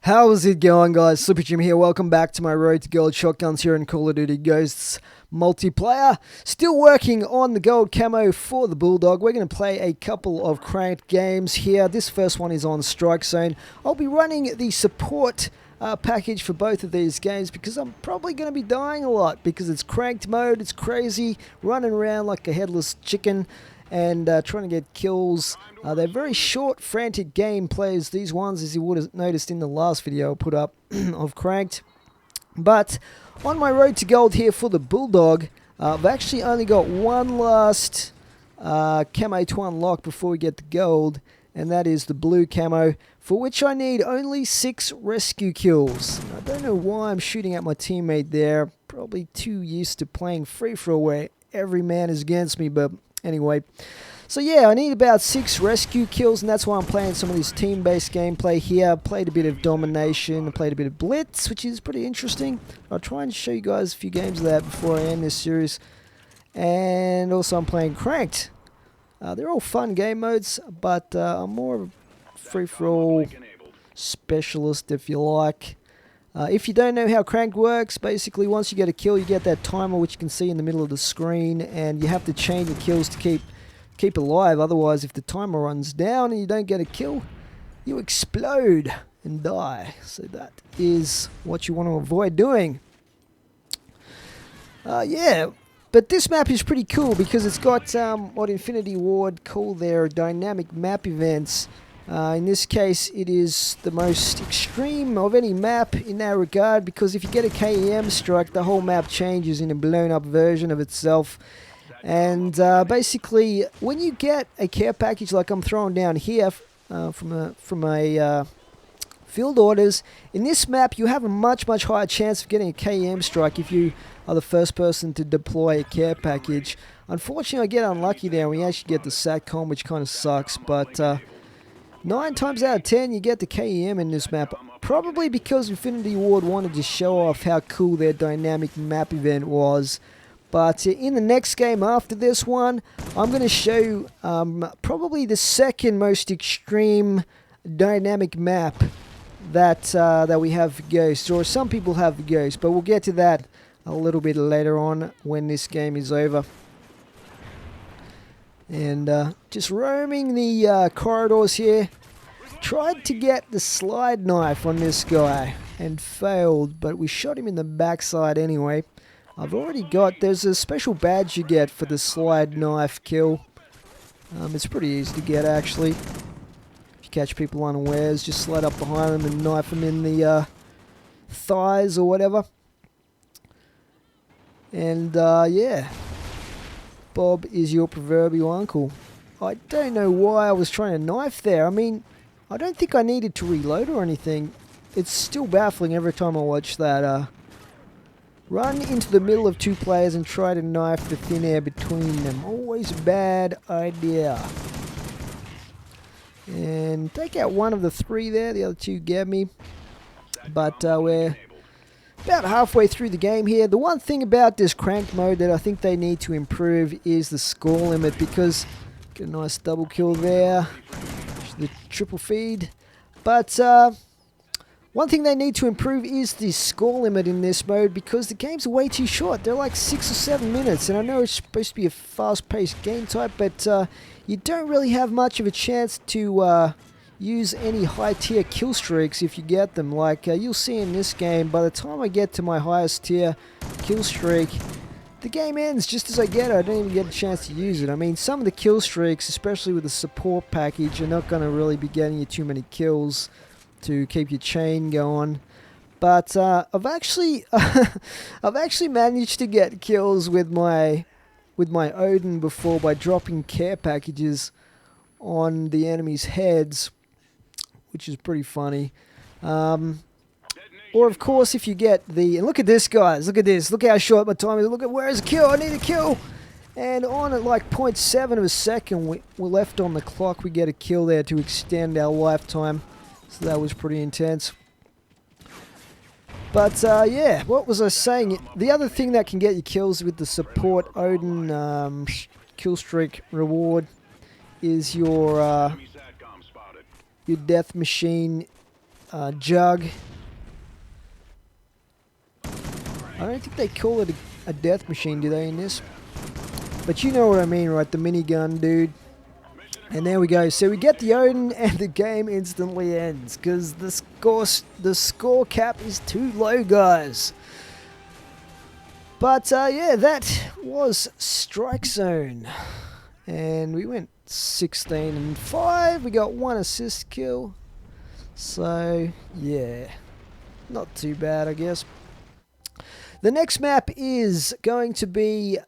How's it going, guys? Super Jim here. Welcome back to my Road to Gold Shotguns here in Call of Duty Ghosts multiplayer. Still working on the gold camo for the Bulldog. We're going to play a couple of cranked games here. This first one is on Strike Zone. I'll be running the support package for both of these games because I'm probably going to be dying a lot because it's cranked mode. It's crazy, running around like a headless chicken and trying to get kills. They're very short, frantic gameplays, these ones, as you would have noticed in the last video I put up of Cranked. But on my road to gold here for the Bulldog, I've actually only got one last camo to unlock before we get the gold, and that is the blue camo, for which I need only 6 rescue kills. I don't know why I'm shooting at my teammate there, probably too used to playing free-for-all where every man is against me, but anyway. So yeah, I need about 6 rescue kills, and that's why I'm playing some of this team-based gameplay here. I played a bit of Domination, I played a bit of Blitz, which is pretty interesting. I'll try and show you guys a few games of that before I end this series. And also I'm playing Cranked. They're all fun game modes, but I'm more of a free-for-all specialist, if you like. If you don't know how Cranked works, basically once you get a kill, you get that timer which you can see in the middle of the screen, and you have to chain your kills to keep alive. Otherwise, if the timer runs down and you don't get a kill, you explode and die. So that is what you want to avoid doing. Yeah, but this map is pretty cool because it's got what Infinity Ward call their dynamic map events. In this case, it is the most extreme of any map in that regard, because if you get a K.E.M strike, the whole map changes in a blown up version of itself. And basically, when you get a care package like I'm throwing down here from a field orders, in this map you have a much higher chance of getting a K.E.M strike if you are the first person to deploy a care package. Unfortunately, I get unlucky there and we actually get the SATCOM, which kind of sucks, but 9 times out of 10 you get the K.E.M in this map, probably because Infinity Ward wanted to show off how cool their dynamic map event was. But in the next game after this one, I'm going to show probably the second most extreme dynamic map that we have for Ghost, or some people have for Ghost, but we'll get to that a little bit later on when this game is over. And just roaming the corridors here. Tried to get the slide knife on this guy and failed, but we shot him in the backside anyway. I've already got, there's a special badge you get for the slide knife kill. It's pretty easy to get actually. If you catch people unawares, just slide up behind them and knife them in the thighs or whatever. And yeah, Bob is your proverbial uncle. I don't know why I was trying to knife there. I mean, I don't think I needed to reload or anything. It's still baffling every time I watch that. Run into the middle of 2 players and try to knife the thin air between them. Always a bad idea. And take out one of the 3 there. The other 2 get me. But we're about halfway through the game here. The one thing about this cranked mode that I think they need to improve is the score limit, because get a nice double kill there. The triple feed. But one thing they need to improve is the score limit in this mode, because the games are way too short. They're like 6 or 7 minutes, and I know it's supposed to be a fast-paced game type, but you don't really have much of a chance to use any high-tier kill streaks if you get them. Like you'll see in this game, by the time I get to my highest tier kill streak, the game ends just as I get it. I don't even get a chance to use it. I mean, some of the kill streaks, especially with the support package, are not going to really be getting you too many kills to keep your chain going. But I've actually managed to get kills with my Odin before by dropping care packages on the enemy's heads, which is pretty funny. Or of course, if you get and look at this, guys, look at this, look how short my time is. Look at, where is the kill? I need a kill. And on at like 0.7 of a second we're left on the clock, we get a kill there to extend our lifetime. So that was pretty intense. But yeah, what was I saying? The other thing that can get you kills with the support Odin kill streak reward is your your death machine jug. I don't think they call it a death machine, do they, in this? But you know what I mean, right? The minigun, dude. And there we go. So we get the Odin, and the game instantly ends because the score cap is too low, guys. But yeah, that was Strike Zone, and we went 16-5. We got 1 assist kill. So yeah, not too bad, I guess. The next map is going to be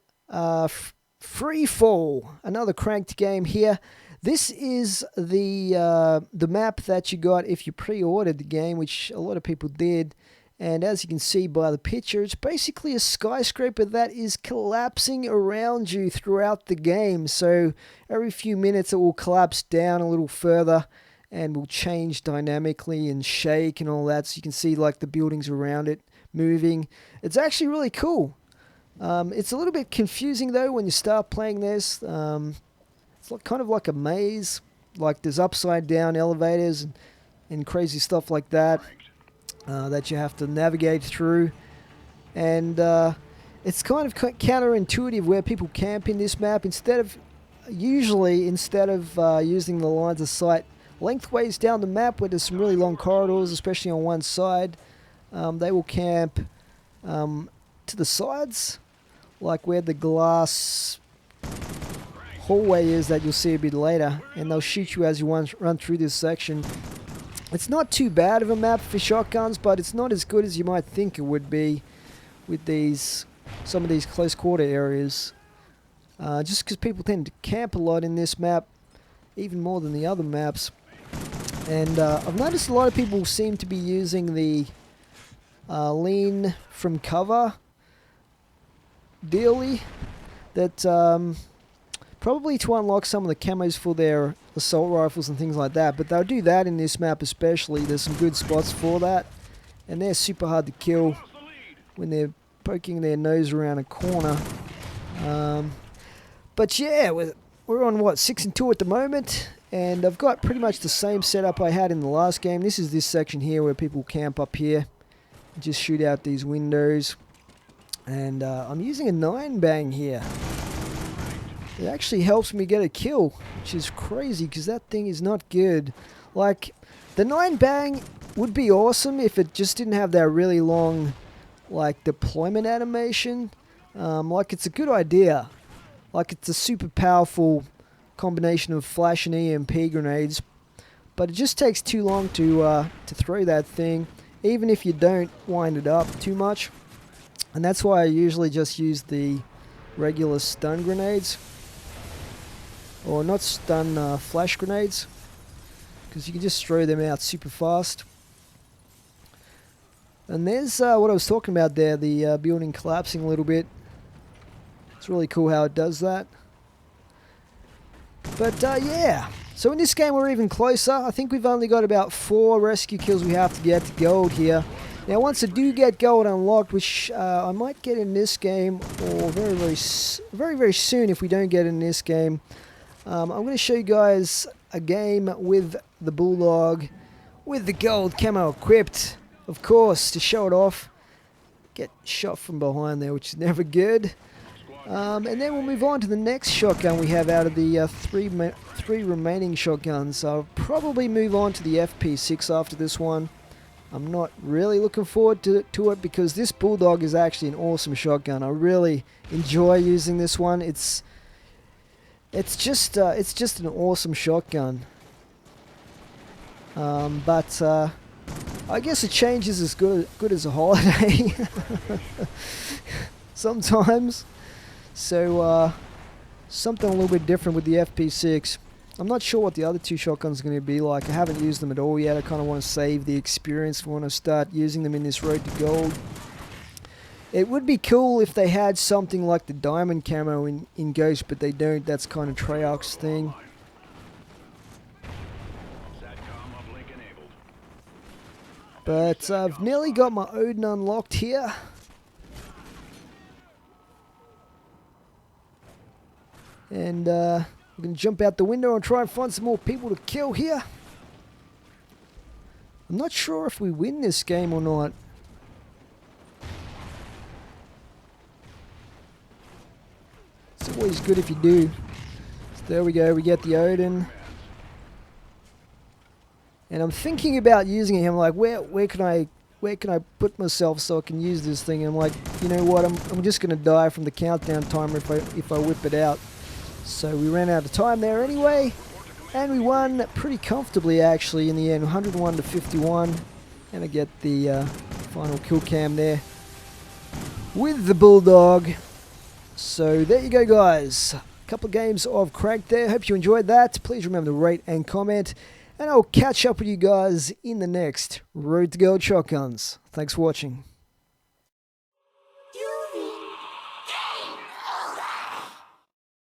Free Fall, another cranked game here. This is the map that you got if you pre-ordered the game, which a lot of people did. And as you can see by the picture, it's basically a skyscraper that is collapsing around you throughout the game. So every few minutes it will collapse down a little further and will change dynamically and shake and all that. So you can see like the buildings around it moving. It's actually really cool. It's a little bit confusing though when you start playing this. It's kind of like a maze. Like there's upside down elevators and crazy stuff like that. That you have to navigate through, and it's kind of counterintuitive where people camp in this map. Instead of using the lines of sight lengthways down the map where there's some really long corridors, especially on one side, they will camp to the sides, like where the glass hallway is that you'll see a bit later, and they'll shoot you as you run through this section. It's not too bad of a map for shotguns, but it's not as good as you might think it would be with some of these close quarter areas. Just because people tend to camp a lot in this map, even more than the other maps. And I've noticed a lot of people seem to be using the lean from cover dealy. That probably to unlock some of the camos for their assault rifles and things like that, but they'll do that in this map especially. There's some good spots for that, and they're super hard to kill when they're poking their nose around a corner. But yeah, we're on what, 6-2 at the moment, and I've got pretty much the same setup I had in the last game. This is this section here where people camp up here and just shoot out these windows, and I'm using a 9-bang here. It actually helps me get a kill, which is crazy because that thing is not good. Like, the 9-bang would be awesome if it just didn't have that really long, like, deployment animation. Like, it's a good idea. Like, it's a super powerful combination of flash and EMP grenades, but it just takes too long to throw that thing, even if you don't wind it up too much. And that's why I usually just use the regular stun grenades. Or not stun, flash grenades, because you can just throw them out super fast. And there's what I was talking about there, the building collapsing a little bit. It's really cool how it does that. But yeah, so in this game we're even closer. I think we've only got about 4 rescue kills we have to get to gold here. Now once I do get gold unlocked, which I might get in this game, or very soon if we don't get in this game, I'm going to show you guys a game with the Bulldog, with the gold camo equipped, of course, to show it off. Get shot from behind there, which is never good. And then we'll move on to the next shotgun we have out of the three remaining shotguns. I'll probably move on to the FP6 after this one. I'm not really looking forward to it because this Bulldog is actually an awesome shotgun. I really enjoy using this one. It's just an awesome shotgun. But I guess a change is as good as a holiday. Sometimes. So something a little bit different with the FP6. I'm not sure what the other 2 shotguns are going to be like. I haven't used them at all yet. I kind of want to save the experience for when I start using them in this road to gold. It would be cool if they had something like the diamond camo in Ghost, but they don't. That's kind of Treyarch's thing. But I've nearly got my Odin unlocked here. And I'm going to jump out the window and try and find some more people to kill here. I'm not sure if we win this game or not. It's always good if you do. So there we go, we get the Odin. And I'm thinking about using it. I'm like, where can I put myself so I can use this thing? And I'm like, you know what? I'm just gonna die from the countdown timer if I whip it out. So we ran out of time there anyway, and we won pretty comfortably actually in the end, 101 to 51, and I get the final kill cam there with the Bulldog. So there you go, guys. A couple of games of Crank there. Hope you enjoyed that. Please remember to rate and comment. And I'll catch up with you guys in the next Road to Gold Shotguns. Thanks for watching.